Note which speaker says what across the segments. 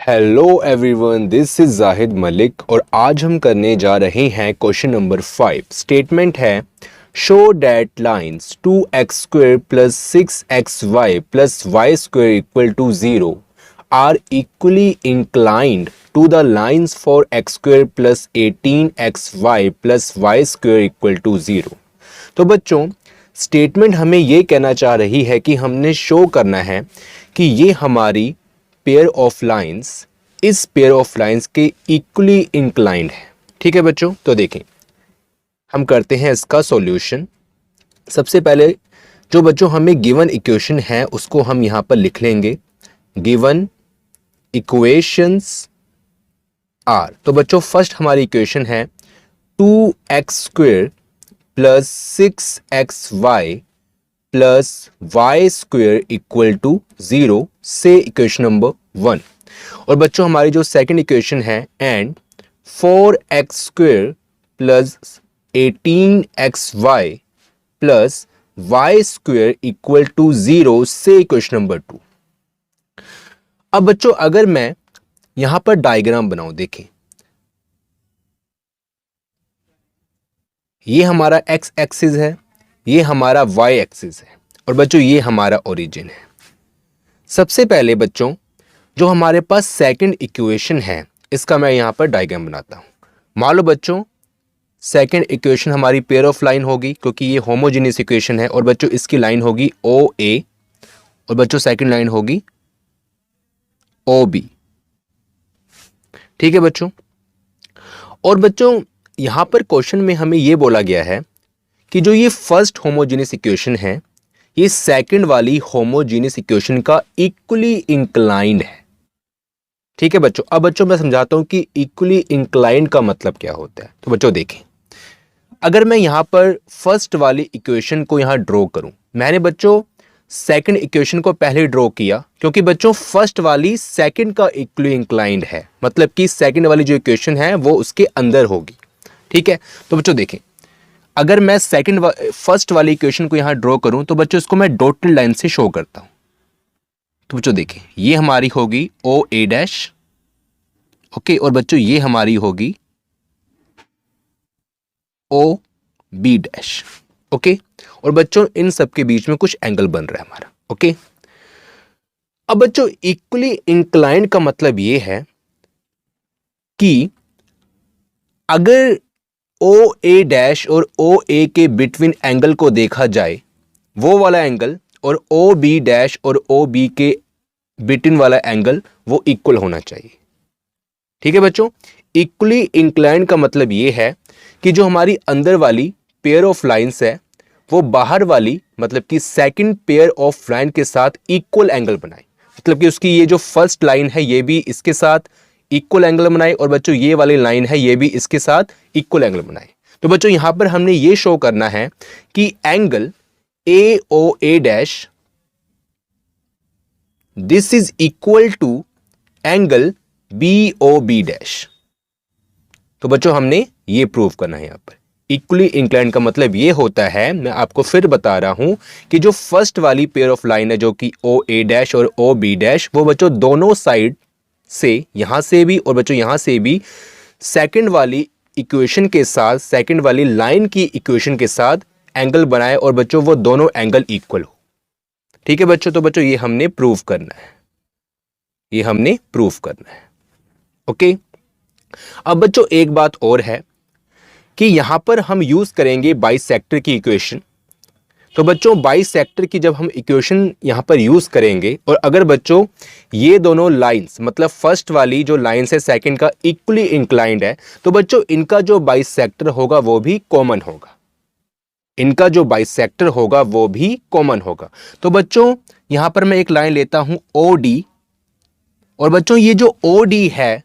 Speaker 1: Hello everyone, this is Zahid Malik और आज हम करने जा रहे हैं क्वेश्चन नंबर 5। स्टेटमेंट है show that lines 2x² plus 6xy plus y square equal to 0 are equally inclined to the lines for x² plus 18xy plus y square equal to 0। तो बच्चों, स्टेटमेंट हमें ये कहना चाह रही है कि हमने शो करना है कि ये हमारी पेयर ऑफ लाइंस इस पेयर ऑफ लाइंस के इक्वली इंक्लाइंड है। ठीक है बच्चों, तो देखें हम करते हैं इसका सॉल्यूशन। सबसे पहले जो बच्चों हमें गिवन इक्वेशन है उसको हम यहां पर लिख लेंगे। गिवन इक्वेशंस आर, तो बच्चों फर्स्ट हमारी इक्वेशन है 2x² plus 6xy plus y square equal to 0 से इक्वेशन नंबर 1। और बच्चों हमारी जो सेकंड इक्वेशन है and 4x² plus 18xy plus y square equal to 0 से इक्वेशन नंबर 2। अब बच्चों अगर मैं यहां पर डायग्राम बनाऊं, देखें ये हमारा x एक्सिस है, ये हमारा y एक्सिस है और बच्चों ये हमारा ओरिजिन है। सबसे पहले बच्चों जो हमारे पास सेकंड इक्वेशन है इसका मैं यहां पर डायग्राम बनाता हूं। मान लो बच्चों सेकंड इक्वेशन हमारी पेयर ऑफ लाइन होगी क्योंकि ये होमोजेनियस इक्वेशन है और बच्चों इसकी लाइन होगी OA और बच्चों सेकंड लाइन होगी OB। ठीक है बच्चों, और बच्चों यहां पर क्वेश्चन में हमें यह बोला गया है कि जो ये फर्स्ट होमोजेनियस इक्वेशन है ये सेकंड वाली होमोजेनियस इक्वेशन का इक्वली इंक्लाइंड है। ठीक है बच्चों, अब बच्चों मैं समझाता हूं कि इक्वली इंक्लाइंड का मतलब क्या होता है। तो बच्चों देखें, अगर मैं यहां पर फर्स्ट वाली इक्वेशन को यहां ड्रॉ करूं, मैंने बच्चों सेकंड इक्वेशन को पहले ड्रॉ किया क्योंकि बच्चों फर्स्ट वाली सेकंड का इक्वली इंक्लाइंड है, मतलब कि सेकंड वाली जो इक्वेशन है वो उसके अंदर होगी। ठीक है, तो बच्चों देखें अगर मैं फर्स्ट वाली इक्वेशन को यहां ड्रॉ करूं तो बच्चों इसको मैं डॉटेड लाइन से शो करता हूं। तो बच्चों देखें ये हमारी होगी OA डैश, ओके, और बच्चों ये हमारी होगी OB डैश, ओके, और बच्चों इन सब के बीच में कुछ एंगल बन रहा है हमारा, ओके। अब बच्चों इक्वली इंक्लाइंड का मतलब ये है कि अगर OA डैश और OA के बिटवीन एंगल को देखा जाए, वो वाला एंगल और OB डैश और OB के बिटवीन वाला एंगल वो इक्वल होना चाहिए। ठीक है बच्चों, इक्वली इंक्लाइंड का मतलब ये है कि जो हमारी अंदर वाली पेयर ऑफ लाइंस है वो बाहर वाली मतलब कि सेकंड पेयर ऑफ लाइन के साथ इक्वल एंगल बनाए, मतलब कि उसकी ये जो फर्स्ट लाइन है ये भी इसके साथ इक्वल एंगल बनाए और बच्चों ये वाली लाइन है ये भी इसके साथ इक्वल एंगल बनाए। तो बच्चों यहां पर हमने ये शो करना है कि angle AOA dash this is equal to angle BOB dash. तो बच्चों हमने ये प्रूव करना है। यहां पर इक्वली इंक्लाइंड का मतलब ये होता है, मैं आपको फिर बता रहा हूं कि जो फर्स्ट वाली पेयर ऑफ लाइन है जो कि OA डैश और OB डैश वो बच्चों दोनों साइड से यहां से भी और बच्चों यहां से भी सेकंड वाली इक्वेशन के साथ सेकंड वाली लाइन की इक्वेशन के साथ एंगल बनाए और बच्चों वो दोनों एंगल इक्वल हो। ठीक है बच्चों, तो बच्चों ये हमने प्रूव करना है, ये हमने प्रूव करना है, ओके। अब बच्चों एक बात और है कि यहां पर हम यूज करेंगे बाइसेक्टर की इक्वेशन। तो बच्चों बाइसेक्टर की जब हम इक्वेशन यहां पर यूज करेंगे और अगर बच्चों ये दोनों लाइंस मतलब फर्स्ट वाली जो लाइंस है सेकंड का इक्वली इंक्लाइंड है तो बच्चों इनका जो बाइसेक्टर होगा वो भी कॉमन होगा, इनका जो बाइसेक्टर होगा वो भी कॉमन होगा। तो बच्चों यहां पर मैं एक लाइन लेता हूं OD और बच्चों ये जो OD है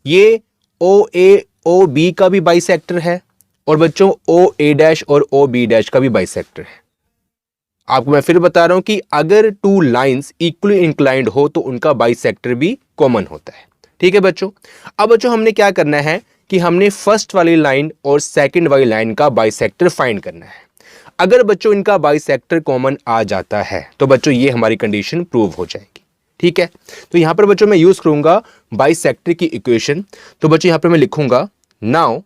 Speaker 1: ये OA OB का भी बाइसेक्टर है और बच्चों OA डैश और OB डैश का भी बाइसेक्टर है। आपको मैं फिर बता रहा हूं कि अगर टू लाइंस इक्वली इंक्लाइंड हो तो उनका बाइसेक्टर भी कॉमन होता है। ठीक है बच्चों, अब बच्चों हमने क्या करना है कि हमने फर्स्ट वाली लाइन और सेकंड वाली लाइन का बाइसेक्टर फाइंड करना है। अगर बच्चों इनका बाइसेक्टर कॉमन आ जाता है तो बच्चों ये हमारी कंडीशन प्रूव हो जाएगी। ठीक है, तो यहां पर बच्चों मैं यूज करूंगा बाइसेक्टर की इक्वेशन। तो बच्चों यहां पर मैं लिखूंगा now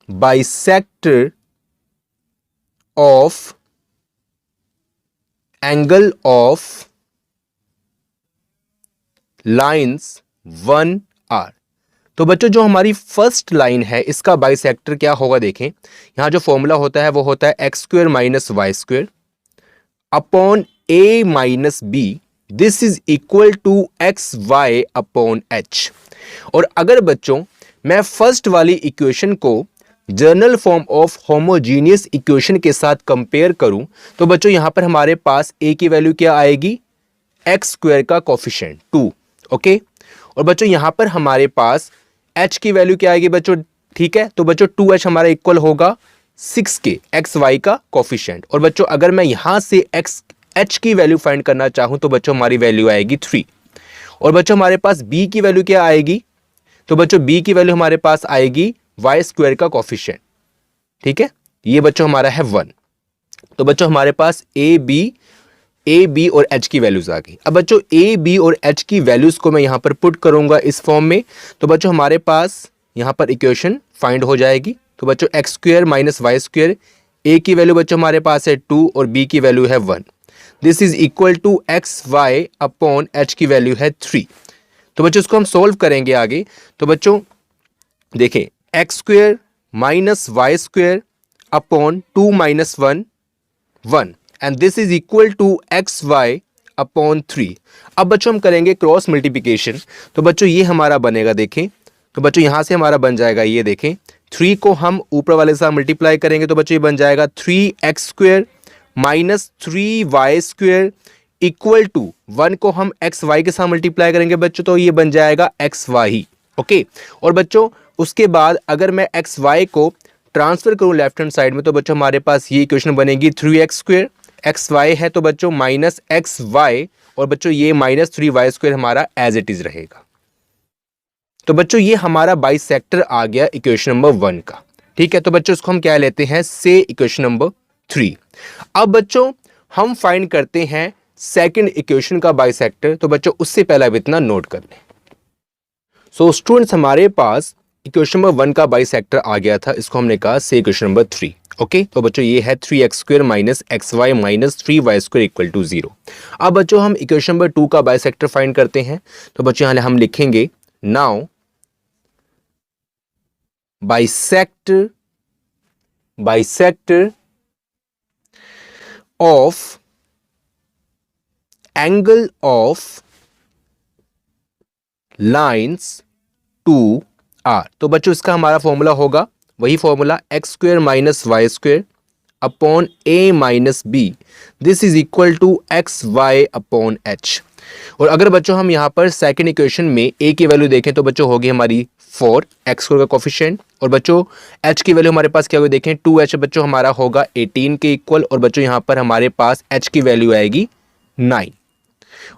Speaker 1: bisector of angle of lines 1 are. तो बच्चों जो हमारी फर्स्ट लाइन है इसका बाइसेक्टर क्या होगा, देखें यहां जो फॉर्मूला होता है वो होता है x square minus y square upon a minus b, this is equal to x y upon h. और अगर बच्चों मैं फर्स्ट वाली इक्वेशन को general form of homogeneous equation के साथ कंपेयर करूं तो बच्चों यहां पर हमारे पास ए की वैल्यू क्या आएगी, एक्स स्क्वायर का कोफिशिएंट 2, ओके। और बच्चों यहां पर हमारे पास h की वैल्यू क्या आएगी बच्चों, ठीक है, तो बच्चों 2h हमारा इक्वल होगा 6 के एक्स वाई का कोफिशिएंट। और बच्चों अगर मैं यहां से h की वैल्यू फाइंड करना चाहूं तो बच्चों हमारी वैल्यू आएगी 3। और बच्चों हमारे पास b की वैल्यू क्या आएगी, तो बच्चों b की वैल्यू हमारे पास आएगी वाई स्क्वायर का कोफिशिएंट, ठीक है, ये बच्चों हमारा है 1। तो बच्चों हमारे पास ए बी और एच की वैल्यूज आ गई। अब बच्चों ए बी और एच की वैल्यूज को मैं यहां पर पुट करूंगा इस फॉर्म में, तो बच्चों हमारे पास यहां पर इक्वेशन फाइंड हो जाएगी। तो बच्चों x square minus y square, a की वैल्यू बच्चों हमारे पास है 2 और बी की वैल्यू है 1, this is equal to x y upon h की वैल्यू है 3। तो बच्चों इसको हम सोल्व करेंगे आगे। तो बच्चों देखें x square minus y square upon 2 माइनस 1 1 and this is equal to x y upon 3। अब बच्चों हम करेंगे क्रॉस मल्टीप्लिकेशन। तो बच्चों ये हमारा बनेगा, देखें तो बच्चों यहां से हमारा बन जाएगा, ये देखें 3 को हम ऊपर वाले साथ मल्टीप्लाई करेंगे तो बच्चों ये बन जाएगा 3x square minus 3y square equal to 1 को हम एक्स वाई के साथ मल्टीप्लाई करेंगे बच्चों तो ये बन जाएगा एक्स वाई, ओके। और बच्चों उसके बाद अगर मैं एक्स वाई को ट्रांसफर करूं लेफ्ट हैंड साइड में तो बच्चों हमारे पास ये इक्वेशन बनेगी 3x स्क्वायर, एक्स वाई है तो बच्चों माइनस एक्स वाई, और बच्चों ये माइनस 3y स्क्वायर हमारा एज इट इज रहेगा। तो बच्चों ये हमारा बाइसेक्टर आ गया इक्वेशन नंबर 1 का, ठीक है। तो बच्चों इसको हम क्या लेते हैं, से इक्वेशन नंबर 3। अब बच्चों हम फाइंड करते हैं सेकंड इक्वेशन का बाइसेक्टर। तो बच्चों उससे पहले अब इतना नोट कर लें। सो स्टूडेंट्स हमारे पास इक्वेशन नंबर 1 का बाइसेक्टर आ गया था, इसको हमने कहा से इक्वेशन नंबर 3, ओके। तो बच्चों ये है 3x square minus x y minus 3y square equal to 0। अब बच्चों हम इक्वेशन नंबर 2 का बाइसेक्टर फाइंड करते हैं। तो बच्चों यहाँ हम लिखेंगे now bisector of angle of lines 2R। तो बच्चों इसका हमारा फॉर्मूला होगा वही formula x square minus y square upon a minus b, this is equal to x y upon h. और अगर बच्चों हम यहाँ पर सेकंड इक्वेशन में ए की वैल्यू देखें तो बच्चों होगी हमारी 4 एक्स स्क्वायर का कोफिशिएंट, और बच्चों एच की वैल्यू हमारे पास क्या होगी, देखें 2h बच्चों हमारा होगा 18 के इक्वल, और बच्चों यहाँ पर हमारे पास एच की वैल्यू आएगी 9।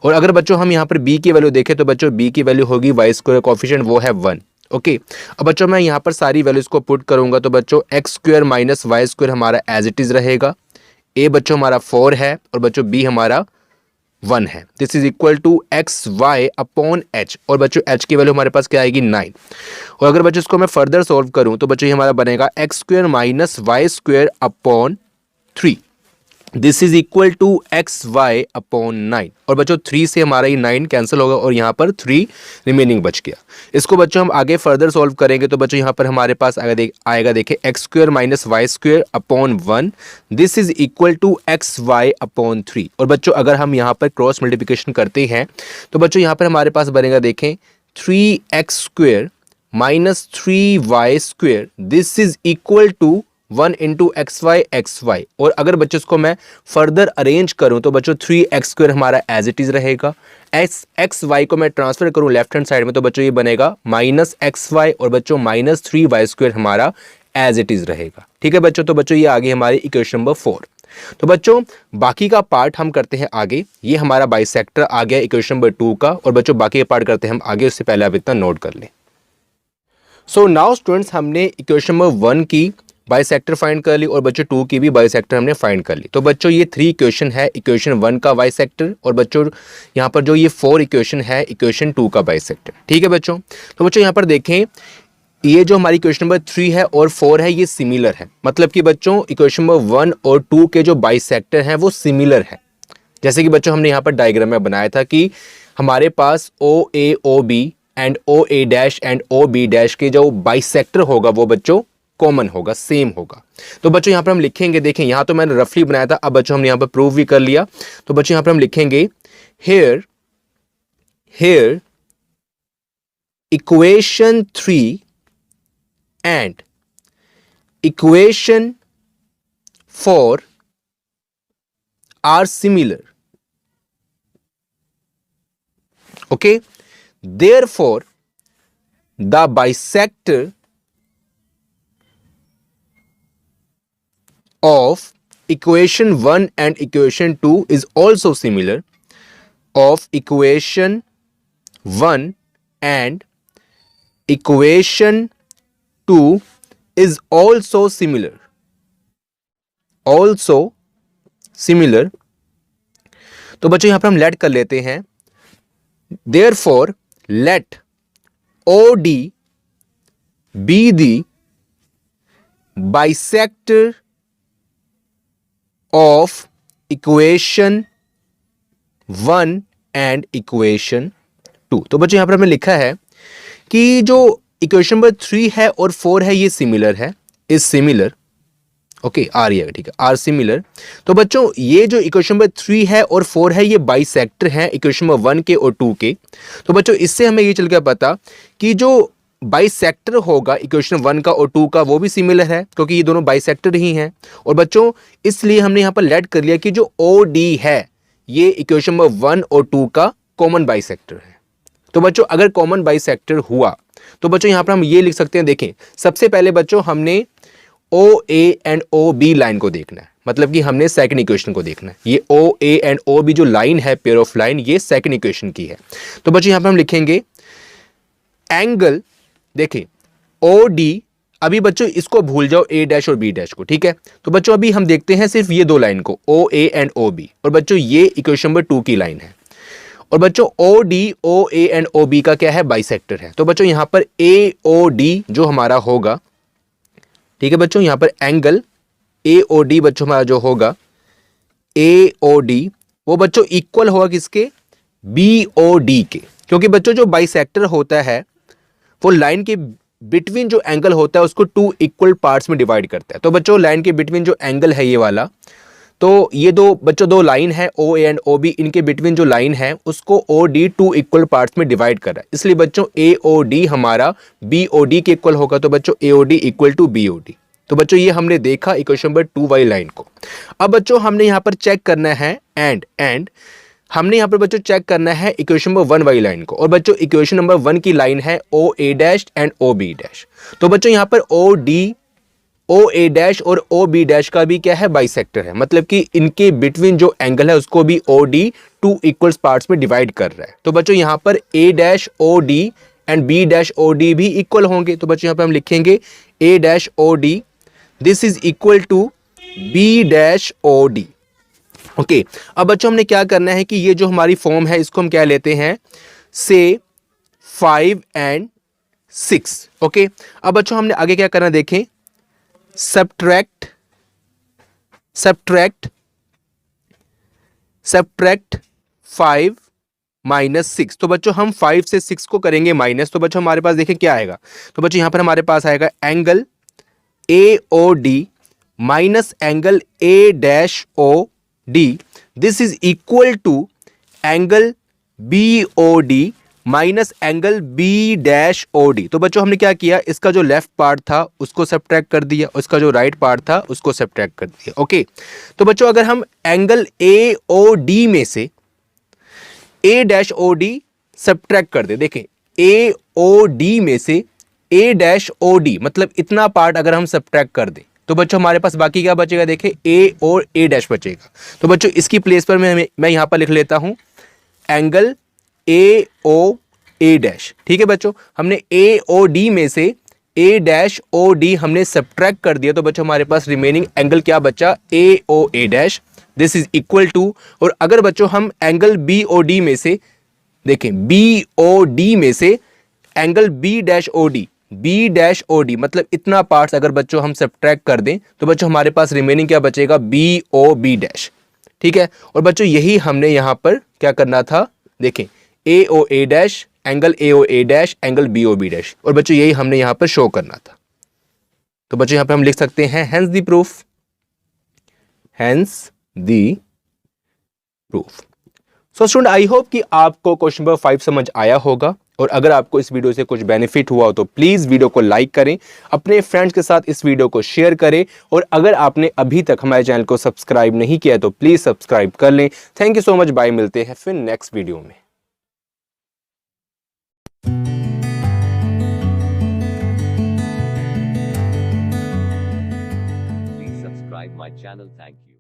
Speaker 1: और अगर बच्चों हम यहाँ पर b की वैल्यू देखें तो बच्चों b की वैल्यू होगी वाई स्क्वायर कोफिशिएंट, वो है 1, ओके। अब बच्चों मैं यहाँ पर सारी वैल्यूज को पुट करूंगा तो बच्चों x square minus y square हमारा एज इट इज रहेगा, a बच्चों हमारा 4 है और बच्चों b हमारा 1 है, this is equal to x y upon h. और बच्चों h की वैल्यू हमारे पास क्या आएगी 9। और अगर बच्चों इसको मैं फर्दर सॉल्व करूं तो बच्चों ये हमारा बनेगा x square minus y square upon 3, this is equal to x y upon 9। और बच्चों 3 से हमारा ये 9 कैंसिल होगा और यहाँ पर 3 रिमेनिंग बच गया। इसको बच्चों हम आगे फर्दर सॉल्व करेंगे तो बच्चों यहाँ पर हमारे पास आएगा देखिए x square minus y square upon 1, this is equal to x y upon 3। और बच्चों अगर हम यहाँ पर क्रॉस मल्टीप्लिकेशन करते हैं तो बच्चों यहाँ पर हमारे पास बनेगा देखें 3x square minus 3y square, this is equal to 1 into x y. और अगर बच्चों इसको मैं फर्दर अरेंज करूं तो बच्चों 3x स्क्वायर हमारा एज इट इज रहेगा, एक्स वाई को मैं ट्रांसफर करूं लेफ्ट हैंड साइड में तो बच्चों ये बनेगा माइनस एक्स वाई, और बच्चों माइनस 3y स्क्वायर हमारा एज इट इज रहेगा, ठीक है बच्चों। तो बच्चों ये आगे हमारी इक्वेशन नंबर 4। तो बच्चों बाकी का पार्ट हम करते हैं आगे। ये हमारा बाइसेक्टर आ गया इक्वेशन नंबर 2 का, और बच्चों बाकी का पार्ट करते हैं हम आगे, उससे पहले आप इतना नोट कर लें। सो नाउ स्टूडेंट्स हमने इक्वेशन नंबर 1 की बाइसेक्टर फाइंड कर ली और बच्चों 2 की भी बाइसेक्टर हमने फाइंड कर ली। तो बच्चों ये 3 इक्वेशन है, इक्वेशन 1 का बाइसेक्टर, और बच्चों यहाँ पर जो ये 4 इक्वेशन है इक्वेशन 2 का बाइसेक्टर। ठीक है बच्चों, तो बच्चों यहाँ पर देखें ये जो हमारी इक्वेशन नंबर 3 है और 4 है ये सिमिलर है, मतलब कि बच्चों इक्वेशन नंबर 1 और 2 के जो बाइसेक्टर हैं वो सिमिलर है। जैसे कि बच्चों हमने यहाँ पर डायग्राम में बनाया था कि हमारे पास OA OB and OA dash and OB dash के जो बाइसेक्टर होगा वो बच्चों कॉमन होगा, सेम होगा। तो बच्चों यहाँ पर हम लिखेंगे, देखें यहाँ तो मैंने रफली बनाया था, अब बच्चों हमने यहाँ पर प्रूव भी कर लिया। तो बच्चों यहाँ पर हम लिखेंगे here equation 3 and equation 4 are similar. Okay, therefore the bisector of equation 1 and equation 2 is also similar of equation 1 and equation 2 is also similar. तो बच्चों यहां पर हम लेट कर लेते हैं, therefore let OD be the bisector of equation 1 and equation 2। तो बच्चों यहां पर हमने लिखा है कि जो इक्वेशन नंबर 3 है और 4 है ये सिमिलर है, इज सिमिलर। ओके, आर ये ठीक है, आर सिमिलर। तो बच्चों ये जो इक्वेशन नंबर 3 है और 4 है ये बाइसेक्टर हैं इक्वेशन नंबर 1 के और 2 के। तो बच्चों इससे हमें ये चल गया पता कि जो बाइसेक्टर होगा इक्वेशन 1 का और 2 का वो भी सिमिलर है, क्योंकि ये दोनों बाइसेक्टर ही हैं। और बच्चों इसलिए हमने यहाँ पर लेट कर लिया कि जो OD है ये इक्वेशन नंबर 1 और 2 का कॉमन बाइसेक्टर है। तो बच्चों अगर कॉमन बाइसेक्टर हुआ तो बच्चों यहां पर हम ये लिख सकते हैं, देखें सबसे पहले बच्चों हमने OA एंड OB लाइन को देखना है, मतलब कि हमने सेकंड इक्वेशन को देखना है। ये OA एंड OB जो लाइन है, पेयर ऑफ लाइन, ये सेकंड इक्वेशन की है। तो बच्चों यहां पर हम लिखेंगे एंगल, देखें OD, अभी बच्चों इसको भूल जाओ A डैश और B डैश को, ठीक है। तो बच्चों अभी हम देखते हैं सिर्फ ये दो लाइन को, OA एंड OB, और बच्चों ये इक्वेशन नंबर 2 की लाइन है। और बच्चों OD OA एंड OB का क्या है, बाइसेक्टर है। तो बच्चों यहां पर AOD जो हमारा होगा, ठीक है बच्चों, यहां पर एंगल AOD बच्चों हमारा जो होगा AOD वो बच्चों इक्वल होगा किसके, BOD के, क्योंकि बच्चों जो बाइसेक्टर होता है वो लाइन के बिटवीन जो एंगल होता है उसको 2 इक्वल पार्ट्स में डिवाइड करता है। तो बच्चों लाइन के बिटवीन जो एंगल है ये वाला, तो ये दो लाइन है OA एंड OB, इनके बिटवीन जो लाइन है उसको OD 2 इक्वल पार्ट्स में डिवाइड कर रहा है, इसलिए बच्चों AOD हमारा BOD के इक्वल होगा। तो बच्चों AOD इक्वल टू BOD। तो बच्चों ये हमने देखा इक्वेशन नंबर 2 वाली लाइन को। अब बच्चों हमने यहाँ पर चेक करना है एंड हमने यहाँ पर बच्चों चेक करना है इक्वेशन नंबर 1 वाली लाइन को। और बच्चों इक्वेशन नंबर 1 की लाइन है OA dash and OB dash. तो बच्चों यहाँ पर OA डैश और OB डैश का भी क्या है, बाइसेक्टर है, मतलब कि इनके बिटवीन जो एंगल है उसको भी OD 2 इक्वल पार्ट्स में डिवाइड कर रहा है। तो बच्चों यहाँ पर A dash OD and B dash OD भी इक्वल होंगे। तो बच्चों यहाँ पर हम लिखेंगे A dash OD this is equal to B dash OD। Okay, अब बच्चों हमने क्या करना है कि ये जो हमारी फॉर्म है इसको हम क्या लेते हैं, से 5 एंड 6। ओके, अब बच्चों हमने आगे क्या करना, देखें सब्ट्रैक्ट 5 माइनस 6। तो बच्चों हम 5 से 6 को करेंगे माइनस, तो बच्चों हमारे पास देखें क्या आएगा। तो बच्चों यहां पर हमारे पास आएगा angle AOD minus angle A dash OD this is equal to angle BOD minus angle B dash OD। तो बच्चों हमने क्या किया, इसका जो लेफ्ट पार्ट था उसको सब्ट्रैक्ट कर दिया, उसका जो राइट पार्ट था उसको सब्ट्रैक्ट कर दिया। ओके, तो बच्चों अगर हम एंगल AOD में से A डैश OD सब्ट्रैक्ट कर दे, देखें AOD में से A डैश OD मतलब इतना पार्ट अगर हम सब्ट्रैक्ट कर दे तो बच्चों हमारे पास बाकी क्या बचेगा, देखें A और A डैश बचेगा। तो बच्चों इसकी प्लेस पर मैं यहां पर लिख लेता हूं एंगल AOA डैश। ठीक है बच्चों, हमने AOD में से ए डैश ओ डी हमने सब्ट्रैक्ट कर दिया तो बच्चों हमारे पास रिमेनिंग एंगल क्या बचा, A O A dash, this is equal to, और अगर बच्चों हम एंगल बी ओ डी में से देखें, बी ओ डी में से angle B dash O D, B dash O D मतलब इतना पार्ट्स अगर बच्चों हम सब्ट्रैक्ट कर दें तो बच्चों हमारे पास रिमेनिंग क्या बचेगा, बी ओ बी डैश। ठीक है, और बच्चों यही हमने यहां पर क्या करना था, देखें A O A dash, angle A O A dash, angle B O B dash, और बच्चों यही हमने यहां पर शो करना था। तो बच्चों यहां पर हम लिख सकते हैं hence the proof, hence the proof. So student I hope कि आपको क्वेश्चन नंबर 5 समझ आया होगा, और अगर आपको इस वीडियो से कुछ बेनिफिट हुआ हो तो प्लीज वीडियो को लाइक करें, अपने फ्रेंड्स के साथ इस वीडियो को शेयर करें, और अगर आपने अभी तक हमारे चैनल को सब्सक्राइब नहीं किया तो प्लीज सब्सक्राइब कर लें। Thank you so much, bye, मिलते हैं फिर नेक्स्ट वीडियो में।
Speaker 2: Please subscribe my channel. Thank you.